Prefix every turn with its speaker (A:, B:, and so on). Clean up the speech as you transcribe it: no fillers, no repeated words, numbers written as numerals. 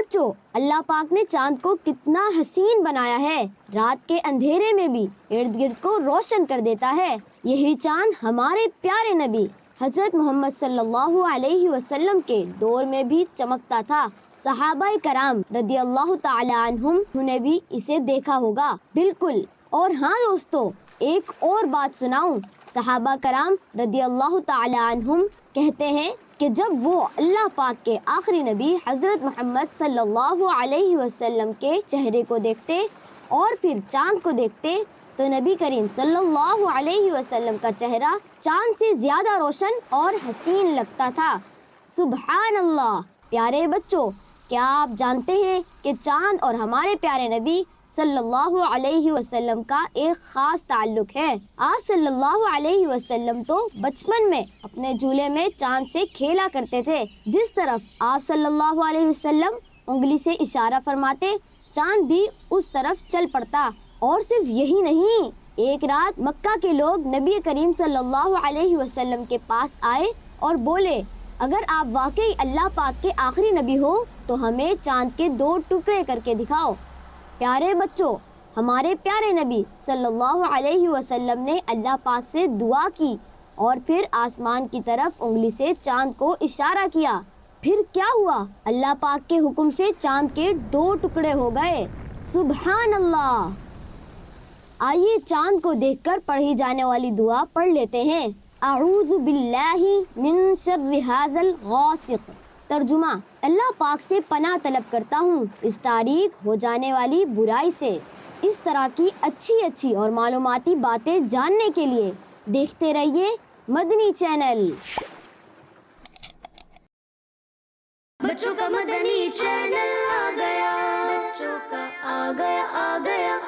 A: بچوں، اللہ پاک نے چاند کو کتنا حسین بنایا ہے، رات کے اندھیرے میں بھی ارد گرد کو روشن کر دیتا ہے۔ یہی چاند ہمارے پیارے نبی حضرت محمد صلی اللہ علیہ وسلم کے دور میں بھی چمکتا تھا۔ صحابہ کرام رضی اللہ تعالی عنہم نے بھی اسے دیکھا ہوگا۔ بالکل۔ اور ہاں دوستو، ایک اور بات سناؤں۔ صحابہ کرام رضی اللہ تعالی عنہم کہتے ہیں کہ جب وہ اللہ پاک کے آخری نبی حضرت محمد صلی اللہ علیہ وسلم کے چہرے کو دیکھتے اور پھر چاند کو دیکھتے تو نبی کریم صلی اللہ علیہ وسلم کا چہرہ چاند سے زیادہ روشن اور حسین لگتا تھا۔ سبحان اللہ۔ پیارے بچوں، کیا آپ جانتے ہیں کہ چاند اور ہمارے پیارے نبی صلی اللہ علیہ وسلم کا ایک خاص تعلق ہے؟ آپ صلی اللہ علیہ وسلم تو بچپن میں اپنے جھولے میں چاند سے کھیلا کرتے تھے۔ جس طرف آپ صلی اللہ علیہ وسلم انگلی سے اشارہ فرماتے، چاند بھی اس طرف چل پڑتا۔ اور صرف یہی نہیں، ایک رات مکہ کے لوگ نبی کریم صلی اللہ علیہ وسلم کے پاس آئے اور بولے، اگر آپ واقعی اللہ پاک کے آخری نبی ہو تو ہمیں چاند کے 2 ٹکڑے کر کے دکھاؤ۔ پیارے بچوں، ہمارے پیارے نبی صلی اللہ علیہ وسلم نے اللہ پاک سے دعا کی اور پھر آسمان کی طرف انگلی سے چاند کو اشارہ کیا۔ پھر کیا ہوا؟ اللہ پاک کے حکم سے چاند کے 2 ٹکڑے ہو گئے۔ سبحان اللہ۔ آئیے چاند کو دیکھ کر پڑھی جانے والی دعا پڑھ لیتے ہیں۔ اعوذ باللہ من شر ھذا الغاسق۔ ترجمہ: اللہ پاک سے پناہ طلب کرتا ہوں اس تاریک ہو جانے والی برائی سے۔ اس طرح کی اچھی اور معلوماتی باتیں جاننے کے لیے دیکھتے رہیے مدنی چینل۔
B: بچوں کا مدنی چینل آ گیا، بچوں کا آ گیا